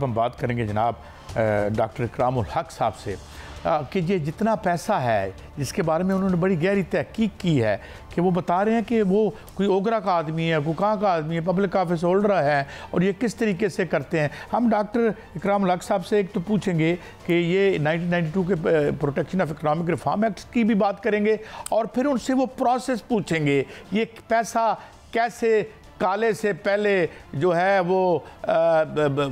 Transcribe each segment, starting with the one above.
हम बात करेंगे जनाब डॉक्टर इकरामुल हक साहब से कि ये जितना पैसा है जिसके बारे में उन्होंने बड़ी गहरी तहकीक की है कि वो बता रहे हैं कि वो कोई ओगरा का आदमी है, कोई कहाँ का आदमी है, पब्लिक ऑफिस होल्डर है और ये किस तरीके से करते हैं। हम डॉक्टर इकरामुल हक साहब से एक तो पूछेंगे कि ये 1992 के protection of economic reform act की भी बात करेंगे और फिर उनसे वो प्रोसेस पूछेंगे, ये पैसा कैसे काले से पहले जो है वो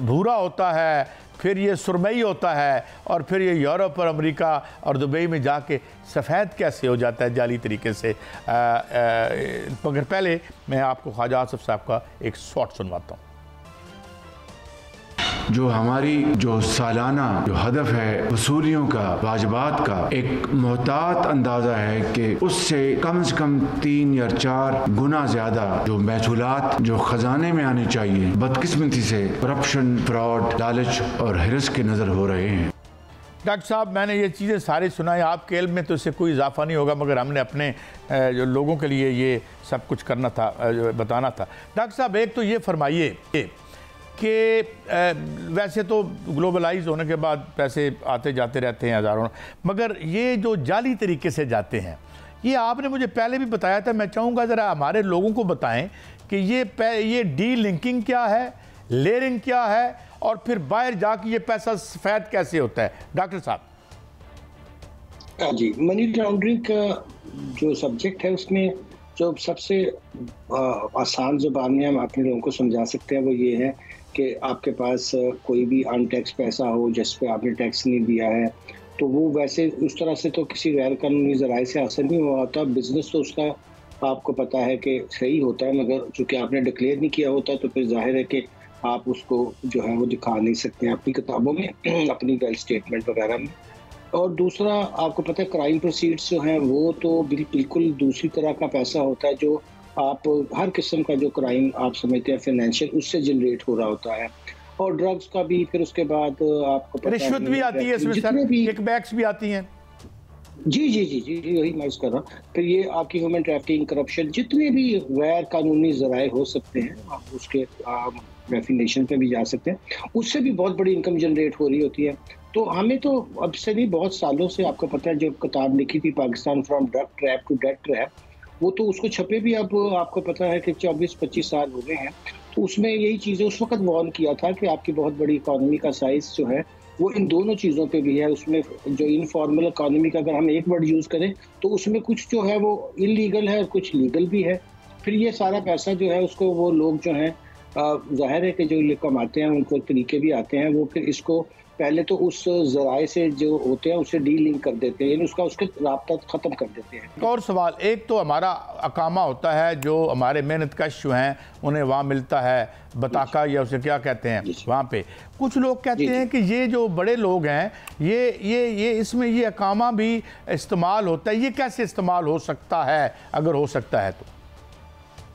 भूरा होता है, फिर ये सुरमई होता है और फिर ये यूरोप और अमेरिका और दुबई में जाके सफ़ेद कैसे हो जाता है जाली तरीके से। मगर पहले मैं आपको ख्वाजा आसिफ साहब का एक शॉट सुनवाता हूँ। जो हमारी जो सालाना जो हदफ है वसूलियों का, वाजबात का, एक मोहतात अंदाज़ा है कि उससे कम से कम 3 या 4 गुना ज़्यादा जो महसूलात जो ख़जाने में आने चाहिए बदकिस्मती से करप्शन, फ्रॉड, लालच और हिरस के नज़र हो रहे हैं। डॉक्टर साहब, मैंने ये चीज़ें सारी सुनाई, आपके इल्म में तो इससे कोई इजाफा नहीं होगा, मगर हमने अपने जो लोगों के लिए ये सब कुछ करना था, बताना था। डॉक्टर साहब, एक तो ये फरमाइए कि वैसे तो ग्लोबलाइज होने के बाद पैसे आते जाते रहते हैं हज़ारों, मगर ये जो जाली तरीके से जाते हैं, ये आपने मुझे पहले भी बताया था, मैं चाहूँगा ज़रा हमारे लोगों को बताएं कि ये डी लिंकिंग क्या है, लेयरिंग क्या है और फिर बाहर जाके ये पैसा सफ़ेद कैसे होता है। डॉक्टर साहब जी, मनी लॉन्ड्रिंग का जो सब्जेक्ट है उसमें जो सबसे आसान ज़ुबान में हम अपने लोगों को समझा सकते हैं वो ये है कि आपके पास कोई भी अनटैक्स पैसा हो जिस पे आपने टैक्स नहीं दिया है, तो वो वैसे उस तरह से तो किसी गैर कानूनी ज़राए से हासिल नहीं हुआ होता। बिजनेस तो उसका आपको पता है कि सही होता है, मगर चूँकि आपने डिक्लेयर नहीं किया होता तो फिर जाहिर है कि आप उसको जो है वो दिखा नहीं सकते हैं अपनी किताबों में, अपनी वेल्थ स्टेटमेंट वगैरह में। और दूसरा, आपको पता है क्राइम प्रोसीड्स जो हैं वो तो बिल्कुल दूसरी तरह का पैसा होता है जो आप हर किस्म का जो क्राइम आप समझते हैं फाइनेंशियल, उससे जनरेट हो रहा होता है। और ड्रग्स का भी, फिर उसके बाद आपको पता है रिश्वत भी आती है इसमें, सर किकबैक्स भी आती हैं। जी जी जी जी जी यही मैं कर रहा हूँ। फिर ये आपकी ह्यूमन ट्रैफिकिंग, करप्शन, जितने भी गैर कानूनी ज़राए हो सकते हैं आप उसके डेफिनेशन पे भी जा सकते हैं, उससे भी बहुत बड़ी इनकम जनरेट हो रही होती है। तो हमें तो अब से भी बहुत सालों से, आपको पता है जो किताब लिखी थी Pakistan from drug trap to debt trap, वो तो उसको छपे भी अब आपको पता है कि 24-25 साल हो गए हैं। तो उसमें यही चीज़ें उस वक्त वार्न किया था कि आपकी बहुत बड़ी इकॉनमी का साइज जो है वो इन दोनों चीज़ों पे भी है। उसमें जो इनफॉर्मल इकॉनमी का अगर हम एक वर्ड यूज़ करें तो उसमें कुछ जो है वो इलीगल है और कुछ लीगल भी है। फिर ये सारा पैसा जो है उसको वो लोग जो हैं ज़ाहिर है कि जो ये कमाते हैं उनको तरीके भी आते हैं, वो फिर इसको पहले तो उस ज़राए से जो होते हैं उसे डी लिंक कर देते हैं, यानी उसके राब्ता ख़त्म कर देते हैं। एक और सवाल, एक तो हमारा अकामा होता है जो हमारे मेहनत कश जो हैं उन्हें वहाँ मिलता है बताका या उसे क्या कहते हैं वहाँ पे। कुछ लोग कहते हैं कि ये जो बड़े लोग हैं ये इसमें ये अकामा भी इस्तेमाल होता है, ये कैसे इस्तेमाल हो सकता है अगर हो सकता है तो?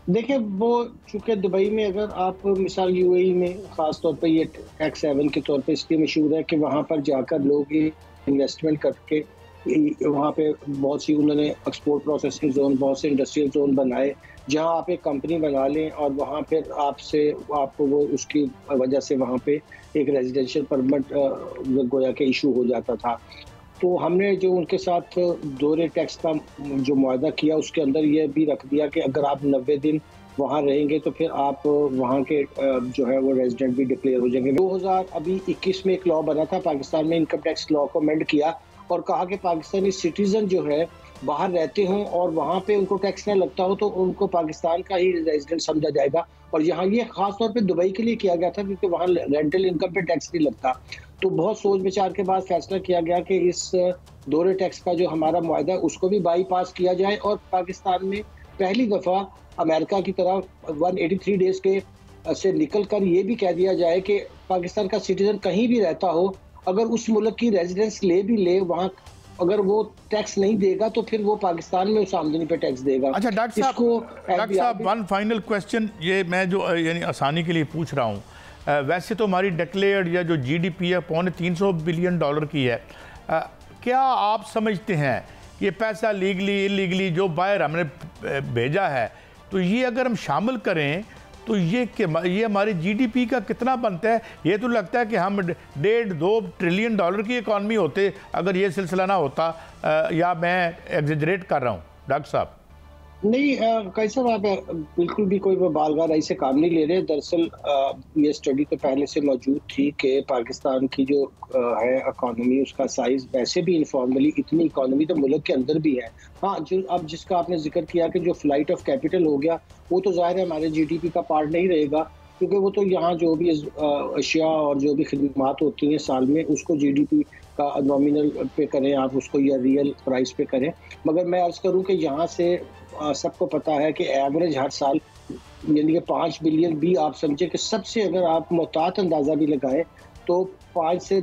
देखिए, वो चूँकि दुबई में अगर आप मिसाल यूएई में ख़ास तौर पे ये टैक्स हेवन के तौर पे इसलिए मशहूर है कि वहाँ पर जाकर लोग ये इन्वेस्टमेंट करके वहाँ पे बहुत सी उन्होंने एक्सपोर्ट प्रोसेसिंग जोन, बहुत से इंडस्ट्रियल जोन बनाए जहाँ आप एक कंपनी बना लें और वहाँ फिर आपको वो उसकी वजह से वहाँ पे एक रेजिडेंशियल परमिट गोया के इशू हो जाता था। तो हमने जो उनके साथ दोहरे टैक्स का जो मुआहदा किया उसके अंदर ये भी रख दिया कि अगर आप 90 दिन वहाँ रहेंगे तो फिर आप वहाँ के जो है वो रेजिडेंट भी डिक्लेयर हो जाएंगे। 2021 में एक लॉ बना था पाकिस्तान में, इनकम टैक्स लॉ को अमेंड किया और कहा कि पाकिस्तानी सिटीजन जो है बाहर रहते हों और वहाँ पे उनको टैक्स ना लगता हो तो उनको पाकिस्तान का ही रेजिडेंट समझा जाएगा। और यहाँ ये खास तौर पे दुबई के लिए किया गया था क्योंकि वहाँ रेंटल इनकम पे टैक्स नहीं लगता। तो बहुत सोच विचार के बाद फैसला किया गया कि इस दोहरे टैक्स का जो हमारा मुआहदा है उसको भी बाईपास किया जाए और पाकिस्तान में पहली दफ़ा अमेरिका की तरह 183 डेज के से निकल कर ये भी कह दिया जाए कि पाकिस्तान का सिटीजन कहीं भी रहता हो, अगर उस मुल्क की रेजिडेंस ले वहाँ अगर वो टैक्स नहीं देगा तो फिर वो पाकिस्तान में उस आमदनी पे टैक्स देगा। अच्छा डॉक्टर साहब, वन फाइनल क्वेश्चन, ये मैं जो यानी आसानी के लिए पूछ रहा हूँ, वैसे तो हमारी डिक्लेयर्ड या जो जीडीपी है $350 बिलियन की है, क्या आप समझते हैं ये पैसा लीगली इलीगली जो बाहर हमने भेजा है तो ये अगर हम शामिल करें तो ये हमारी जीडीपी का कितना बनता है? ये तो लगता है कि हम 1.5-2 ट्रिलियन डॉलर की इकॉनमी होते अगर ये सिलसिला ना होता, या मैं एग्जेजरेट कर रहा हूँ डॉक्टर साहब? नहीं, कैसा आप बिल्कुल भी कोई बालगाराई से काम नहीं ले रहे। दरअसल ये स्टडी तो पहले से मौजूद थी कि पाकिस्तान की जो है इकोनॉमी, उसका साइज वैसे भी इनफॉर्मली इतनी इकोनॉमी तो मुल्क के अंदर भी है। हाँ, जो अब जिसका आपने जिक्र किया कि जो फ्लाइट ऑफ कैपिटल हो गया, वो तो जाहिर है हमारे जीडीपी का पार्ट नहीं रहेगा, क्योंकि वो तो यहाँ जो भी अशिया और जो भी खिदमत होती हैं साल में, उसको जीडीपी का नॉमिनल पे करें आप उसको या रियल प्राइस पे करें। मगर मैं अर्ज करूँ कि यहाँ से सबको पता है कि एवरेज हर साल यानी कि 5 बिलियन भी आप समझे कि सबसे अगर आप मोहतात अंदाज़ा भी लगाएं तो 5 से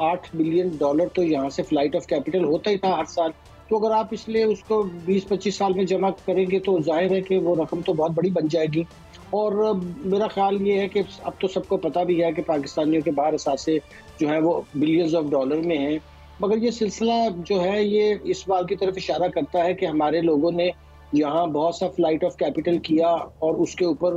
8 बिलियन डॉलर तो यहाँ से फ्लाइट ऑफ कैपिटल होता ही था हर साल। तो अगर आप इसलिए उसको 20-25 साल में जमा करेंगे तो जाहिर है कि वो रकम तो बहुत बड़ी बन जाएगी। और मेरा ख्याल ये है कि अब तो सबको पता भी है कि पाकिस्तानियों के बाहर असासे जो है वो बिलियंस ऑफ डॉलर में हैं। मगर ये सिलसिला जो है ये इस बात की तरफ इशारा करता है कि हमारे लोगों ने यहाँ बहुत सा फ्लाइट ऑफ कैपिटल किया और उसके ऊपर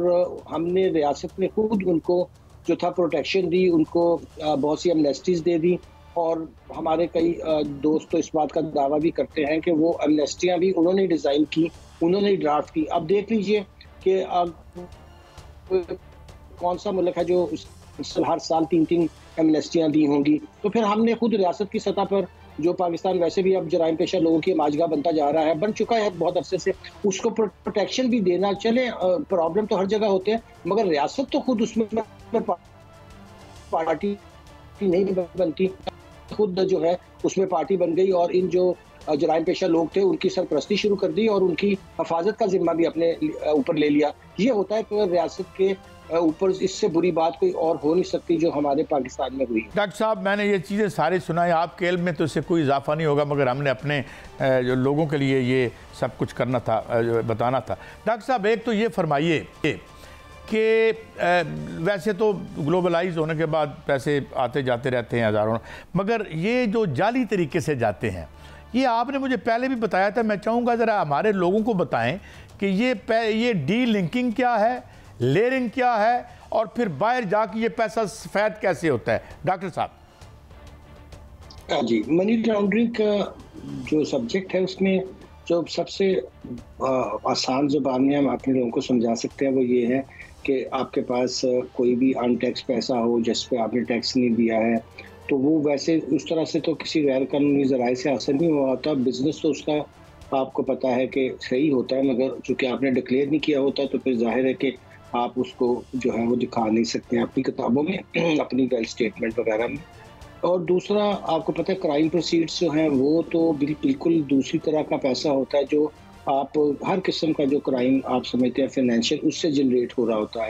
हमने रियासत ने खुद उनको जो था प्रोटेक्शन दी, उनको बहुत सी एमनेस्टीज दे दी। और हमारे कई दोस्त तो इस बात का दावा भी करते हैं कि वो एमनेस्टियाँ भी उन्होंने डिज़ाइन की, उन्होंने ड्राफ्ट की। अब देख लीजिए कि कौन सा मुल्क है जो हर साल 3-3 एमनेस्टियाँ दी होंगी। तो फिर हमने खुद रियासत की सतह पर, जो पाकिस्तान वैसे भी अब जराइम पेशा लोगों की माजगा बनता जा रहा है, बन चुका है बहुत अरसे से, उसको प्रोटेक्शन भी देना। चले प्रॉब्लम तो हर जगह होते हैं, मगर रियासत तो खुद उसमें पार्टी नहीं बनती, खुद जो है उसमें पार्टी बन गई और इन जो जराइम पेशा लोग थे उनकी सरपरस्ती शुरू कर दी और उनकी हिफाजत का जिम्मा भी अपने ऊपर ले लिया। ये होता है कि रियासत के ऊपर इससे बुरी बात कोई और हो नहीं सकती जो हमारे पाकिस्तान में हुई। डॉक्टर साहब, मैंने ये चीज़ें सारी सुनाई, आपके इल्म में तो इससे कोई इजाफा नहीं होगा, मगर हमने अपने जो लोगों के लिए ये सब कुछ करना था, बताना था। डॉक्टर साहब, एक तो ये फरमाइए कि वैसे तो ग्लोबलाइज होने के बाद पैसे आते जाते रहते हैं हज़ारों, मगर ये जो जाली तरीके से जाते हैं, ये आपने मुझे पहले भी बताया था। मैं चाहूँगा ज़रा हमारे लोगों को बताएं कि ये डी लिंकिंग क्या है, लेयरिंग क्या है, और फिर बाहर जाके ये पैसा सफ़ेद कैसे होता है डॉक्टर साहब? जी, मनी लॉन्ड्रिंग का जो सब्जेक्ट है उसमें जो सबसे आसान ज़ुबान में हम अपने लोगों को समझा सकते हैं वो ये है कि आपके पास कोई भी अनटैक्स पैसा हो जिस पे आपने टैक्स नहीं दिया है, तो वो वैसे उस तरह से तो किसी गैर कानूनी ज़राए से हासिल नहीं हुआ होता। बिजनेस तो उसका आपको पता है कि सही होता है, मगर चूँकि आपने डिक्लेयर नहीं किया होता तो फिर जाहिर है कि आप उसको जो है वो दिखा नहीं सकते अपनी किताबों में, अपनी वेल्थ स्टेटमेंट वगैरह में। और दूसरा आपको पता है क्राइम प्रोसीड्स जो हैं वो तो बिल्कुल दूसरी तरह का पैसा होता है जो आप हर किस्म का जो क्राइम आप समझते हैं फाइनेंशियल, उससे जनरेट हो रहा होता है।